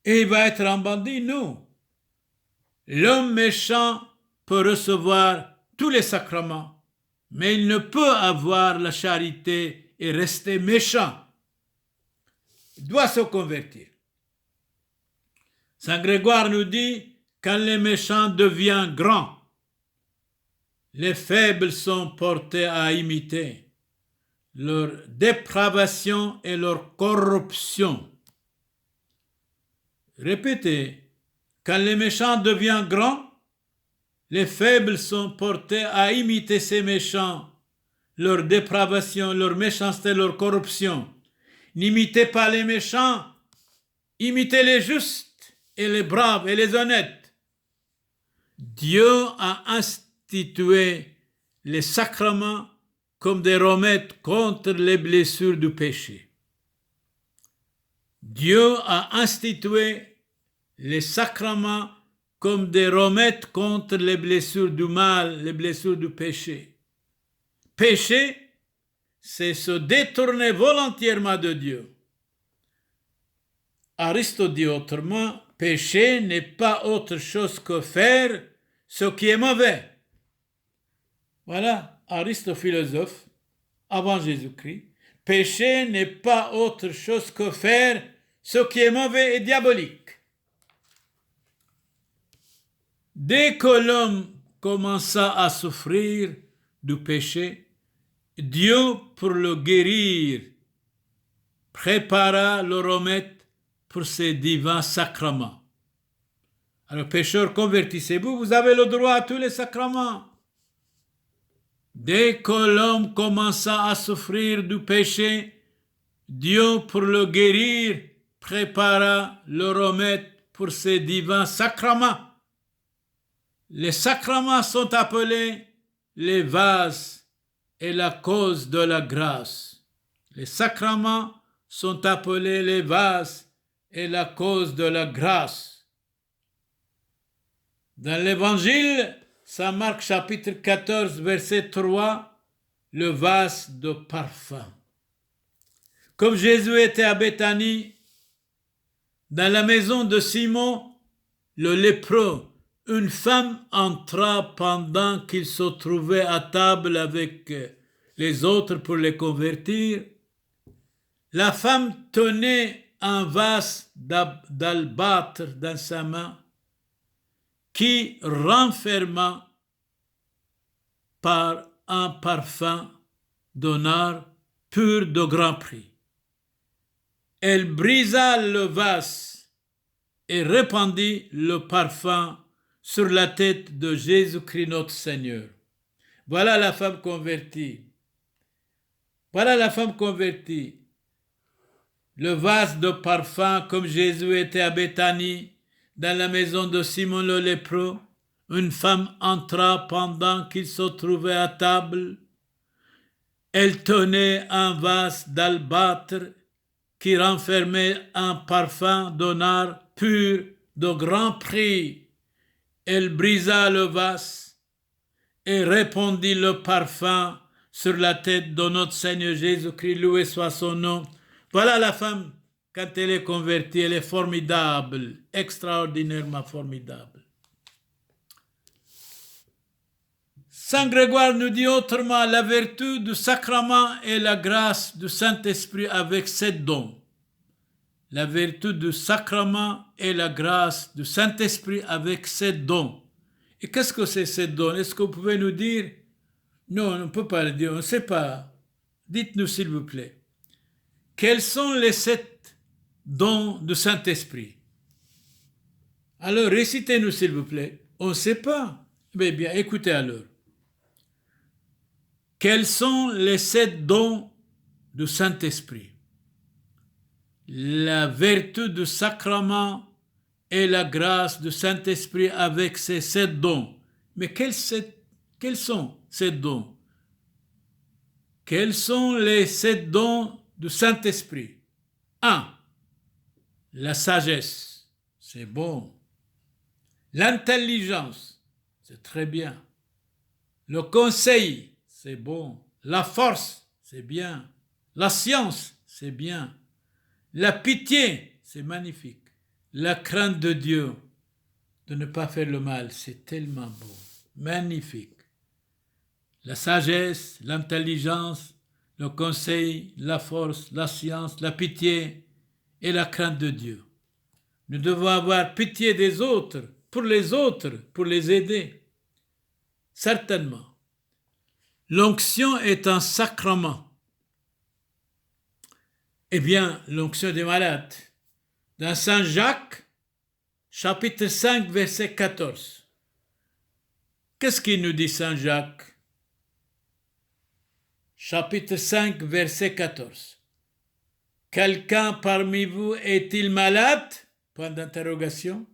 et il va être un bandit. Non. L'homme méchant peut recevoir tous les sacrements, mais il ne peut avoir la charité et rester méchant. Il doit se convertir. Saint Grégoire nous dit, quand les méchants deviennent grands, les faibles sont portés à imiter leur dépravation et leur corruption. Répétez, quand les méchants deviennent grands, les faibles sont portés à imiter ces méchants, leur dépravation, leur méchanceté, leur corruption. N'imitez pas les méchants, imitez les justes et les braves et les honnêtes. Dieu a institué les sacrements comme des remèdes contre les blessures du péché. Dieu a institué les sacrements comme des remèdes contre les blessures du mal, les blessures du péché. Péché, c'est se détourner volontairement de Dieu. Aristote dit autrement, péché n'est pas autre chose que faire ce qui est mauvais. Voilà, Aristote philosophe, avant Jésus-Christ. Péché n'est pas autre chose que faire ce qui est mauvais et diabolique. Dès que l'homme commença à souffrir du péché, Dieu, pour le guérir, prépara le remède pour ses divins sacrements. Alors, pécheurs, convertissez-vous, vous avez le droit à tous les sacrements. Dès que l'homme commença à souffrir du péché, Dieu, pour le guérir, prépara le remède pour ses divins sacrements. Les sacrements sont appelés les vases et la cause de la grâce. Les sacrements sont appelés les vases et la cause de la grâce. Dans l'Évangile, Saint Marc chapitre 14, verset 3, le vase de parfum. Comme Jésus était à Béthanie, dans la maison de Simon, le lépreux, une femme entra pendant qu'il se trouvait à table avec les autres pour les convertir. La femme tenait un vase d'albâtre dans sa main qui renferma par un parfum d'honneur pur de grand prix. Elle brisa le vase et répandit le parfum sur la tête de Jésus-Christ notre Seigneur. Voilà la femme convertie. Voilà la femme convertie. Le vase de parfum, comme Jésus était à Béthanie, dans la maison de Simon le lépreux, une femme entra pendant qu'il se trouvait à table. Elle tenait un vase d'albâtre qui renfermait un parfum d'honneur pur de grand prix. Elle brisa le vase et répandit le parfum sur la tête de notre Seigneur Jésus-Christ, loué soit son nom. Voilà la femme, quand elle est convertie, elle est formidable, extraordinairement formidable. Saint Grégoire nous dit autrement, la vertu du sacrement et la grâce du Saint-Esprit avec 7 dons. La vertu du sacrement et la grâce du Saint-Esprit avec 7 dons. Et qu'est-ce que c'est 7 dons? Est-ce que vous pouvez nous dire? Non, on ne peut pas le dire, on ne sait pas. Dites-nous s'il vous plaît. Quels sont les 7 dons du Saint-Esprit? Alors récitez-nous s'il vous plaît. On ne sait pas. Mais bien, écoutez alors. Quels sont les 7 dons du Saint-Esprit? La vertu du sacrement et la grâce du Saint-Esprit avec ces 7 dons. Mais quels sont ces dons? Quels sont les 7 dons du Saint-Esprit? 1. La sagesse, c'est bon. L'intelligence, c'est très bien. Le conseil, c'est bon. La force, c'est bien. La science, c'est bien. La pitié, c'est magnifique. La crainte de Dieu, de ne pas faire le mal, c'est tellement beau. Magnifique. La sagesse, l'intelligence, le conseil, la force, la science, la pitié et la crainte de Dieu. Nous devons avoir pitié des autres, pour les aider. Certainement. L'onction est un sacrement. Eh bien, l'onction des malades. Dans Saint Jacques, chapitre 5, verset 14. Qu'est-ce qu'il nous dit Saint Jacques? Chapitre 5, verset 14. Quelqu'un parmi vous est-il malade? Point d'interrogation.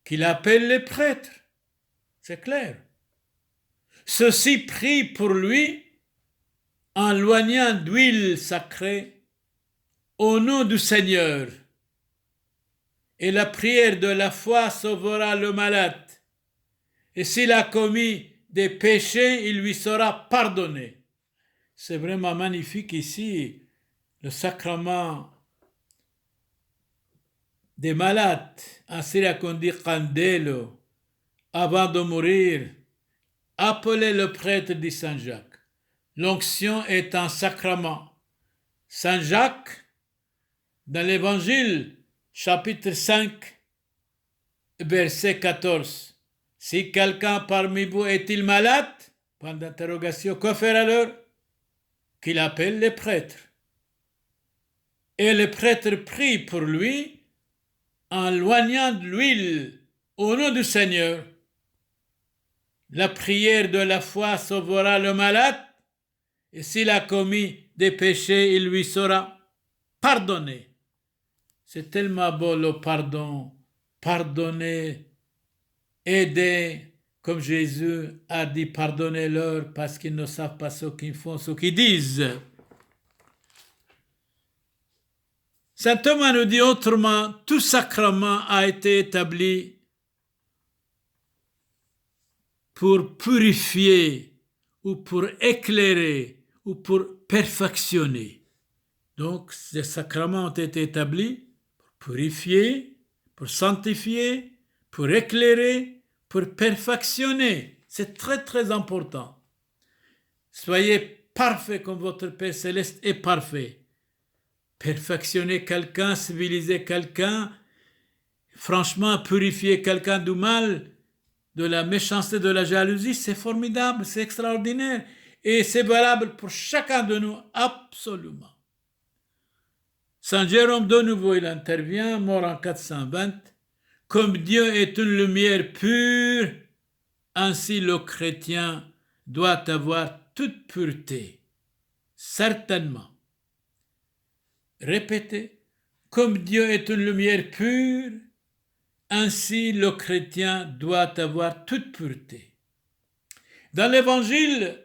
Qu'il appelle les prêtres. C'est clair. Ceux-ci prient pour lui en loignant d'huile sacrée au nom du Seigneur. Et la prière de la foi sauvera le malade. Et s'il a commis des péchés, il lui sera pardonné. C'est vraiment magnifique ici, le sacrement des malades. Ainsi qu'on dit Candelo, avant de mourir, appelez le prêtre, dit Saint Jacques. L'onction est un sacrement. Saint Jacques, dans l'Évangile, chapitre 5, verset 14. Si quelqu'un parmi vous est-il malade? Point d'interrogation. Que faire alors? Qu'il appelle les prêtres. Et les prêtres prient pour lui en loignant de l'huile au nom du Seigneur. La prière de la foi sauvera le malade, et s'il a commis des péchés, il lui sera pardonné. C'est tellement beau le pardon. Pardonner, aider, comme Jésus a dit, pardonnez-leur parce qu'ils ne savent pas ce qu'ils font, ce qu'ils disent. Saint Thomas nous dit autrement, tout sacrement a été établi pour purifier ou pour éclairer ou pour perfectionner. Donc, ces sacrements ont été établis pour purifier, pour sanctifier, pour éclairer, pour perfectionner. C'est très très important. Soyez parfaits comme votre Père Céleste est parfait. Perfectionner quelqu'un, civiliser quelqu'un, franchement purifier quelqu'un du mal, de la méchanceté, de la jalousie, c'est formidable, c'est extraordinaire. Et c'est valable pour chacun de nous, absolument. Saint Jérôme, de nouveau, il intervient, mort en 420. Comme Dieu est une lumière pure, ainsi le chrétien doit avoir toute pureté. Certainement. Répétez. Comme Dieu est une lumière pure, ainsi le chrétien doit avoir toute pureté. Dans l'Évangile,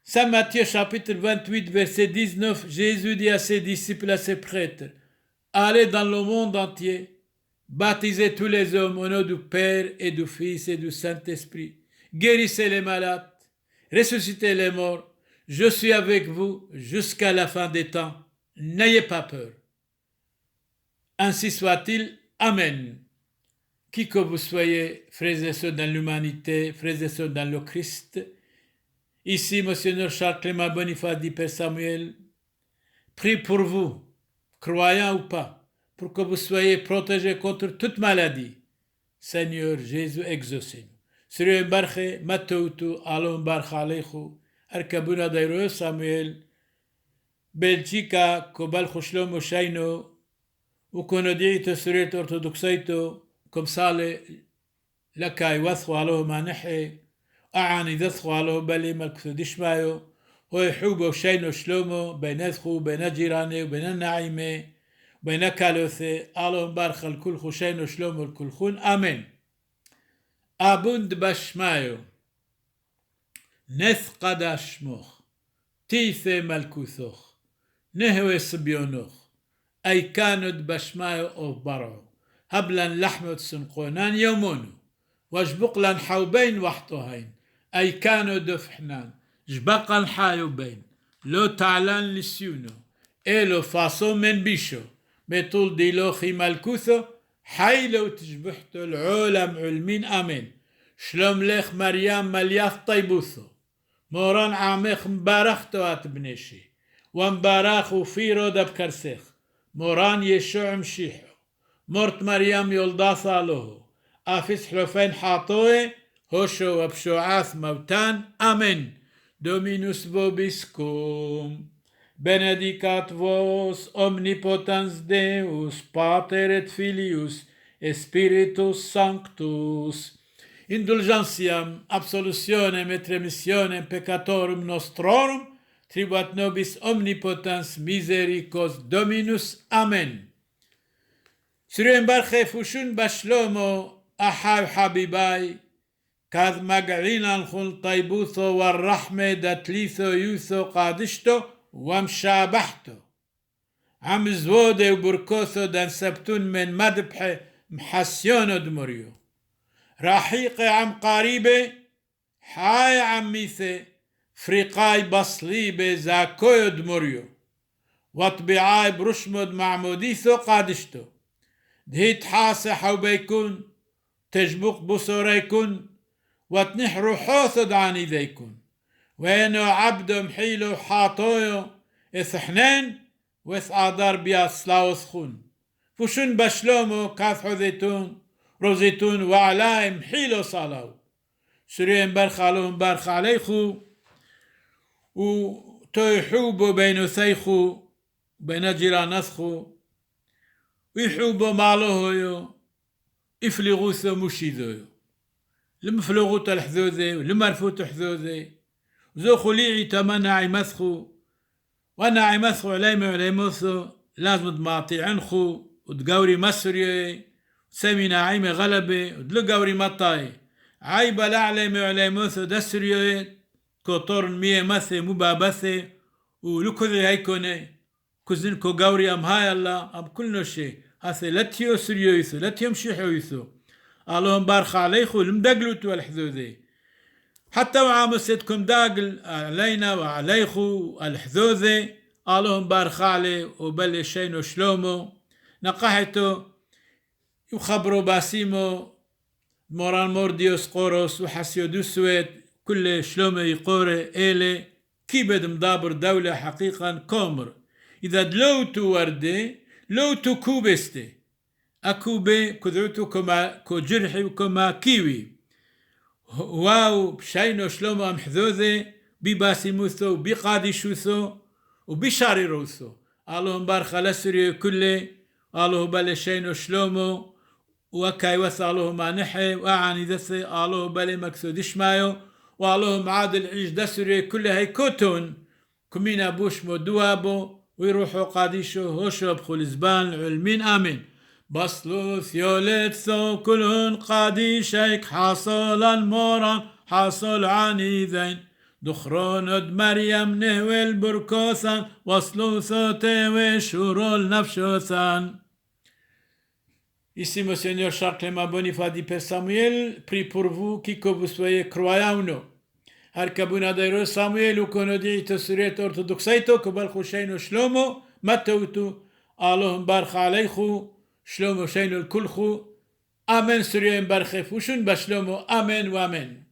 Saint Matthieu chapitre 28, verset 19, Jésus dit à ses disciples, à ses prêtres, allez dans le monde entier, baptisez tous les hommes au nom du Père et du Fils et du Saint-Esprit, guérissez les malades, ressuscitez les morts, je suis avec vous jusqu'à la fin des temps, n'ayez pas peur. Ainsi soit-il, Amen. Qui que vous soyez, frères et sœurs dans l'humanité, frères et sœurs dans le Christ, ici, Monseigneur Charles Clément Boniface dit Père Samuel, prie pour vous, croyants ou pas, pour que vous soyez protégés contre toute maladie. Seigneur Jésus, exaucez-nous. Seigneur Barche, Matoutou, Alon Barche Alechu, Arkabuna Dairo Samuel, Belgica, Kobal Khushlom Oshaino, وكنديت سريت أرثوذكسيتو كم صالي لكاي وثو عليه مانحي أعاني ذثو عليه بلي ملك دشمايو ويحوبو شينو شلومو بين أذخو بين جيراني وبين النعيمة بين كالوثي عليهم بارخ الكل خشينو شلومو الكل خون آمين أبوند بشمايو نث قداشموخ تيثي ملكوثوخ نهوي سبيونوخ أي كانت بشمايو أو برعو هبلا لحمة سنقونان يومونو واجبق لن حوبين وحطوهين أي كانوا دفحنان جبقا حايو بين لو تعلن لسيونو إلو فاسو من بيشو بطول ديلو خي ملكوثو حي لو تجبحتو العولم علمين آمين شلوم ليخ مريم ملياف طيبوثو موران عامخ مبارختو أتبنيشي ومبارخو فيرو دبكرسيخ موران يشوع مشيحو مرت مريم يلداثا له أفس حلفين حاطوه هوشو وبشوعاث موتان آمين دومينوس vobiscum benedicat vos omnipotens Deus Pater et Filius et Spiritus Sanctus indulgentiam absolutionem et remissionem peccatorum nostrorum tribuat nobis omnipotens misericors Dominus Amen. سرين برخي فوشون بشلومو أحاو حبيباي كاذ مقعينا خل طيبوثو والرحمة دتليثو يوثو قادشتو ومشابحتو عم زودي وبركوثو دان سبتون من مدبح محسيونو دمريو رحيقي عم قريبي حاي عميثي فريقاي بصليبي زاكويو دمريو وطبيعاي برشمد معموديثو قادشتو دهيت حاسح وبيكون تجبق بصوريكون وتنحرو حوثد عن ذيكون وينو عبد محيلو حاطويو إثحنين وإث آدار بيا سلاوث خون فوشن بشلومو كاف حذيتون روزيتون وعلاي محيلو صلاو سرين برخالون برخ عليخو وتويحوبو بينو ثيخو بين جيرانثخو ويحوبو مالوهيو إفلغوثو مشيذويو لمفلغوت الحذوذي ولمرفوت حذوذي زوخو ليعي تمنعي مسخو ونعي مسخو عليموثو لازم دماطي عنخو ودقوري مسري سمي نعيمي غلبي ودلقوري مطاي عيبا لعليمي عليموثو دسري كوطورن مية مثي مبابثي ولكذي هيكوني كزن كو قوري أم هاي الله أم كل شيء هثي لتيو سريويثو لتيو مشيحويثو اللهم بارخ عليكم المدقلوت والحذوذي حتى وعامستكم داقل علينا وعليكم الحذوذي اللهم بارخ علي وبلي شينو شلومو نقحتو يخبروا باسيمو موران مورديوس قوروس وحسيودو سويت كل شلومو يقوري إلي كيبد مدابر دولة حقيقا كومر إذا دلوتو وردي لوتو كوبستي أكوبي كذرتو كما كجرحي وكما كيوي واو بشينو شلومو أمحذوذي بباسيموثو بقادشوثو وبشاريروثو اللهم بارخ لسري كله اللهم بل شينو شلومو وكاي وثالهم نحي وأعني ذثي اللهم بل مكسودش مايو واللهم عادل عيش دسري كله هي كوتون كمينا بوش مدوابو ويروحوا قاديشو هوشو بخل زبان علمين آمين بصلوث يولدثو كلهن قاديشيك حاصل الموران حاصل عنيذين دخرون اد مريم نهوي البركوثان وصلوثو تيوي شورول نفشوثان. Ici, Monseigneur Charles Clément Boniface dit Père Samuel, prie pour vous, qui que vous soyez croyants ou non. هركبونا دايرو سامويل وكونودي تسريت أرثوذكسيتو كبالخو شينو شلومو متوتو اللهم بارخ عليخو شلومو شينو الكلخو آمين سريين بارخي فوشن بشلومو آمين وآمين.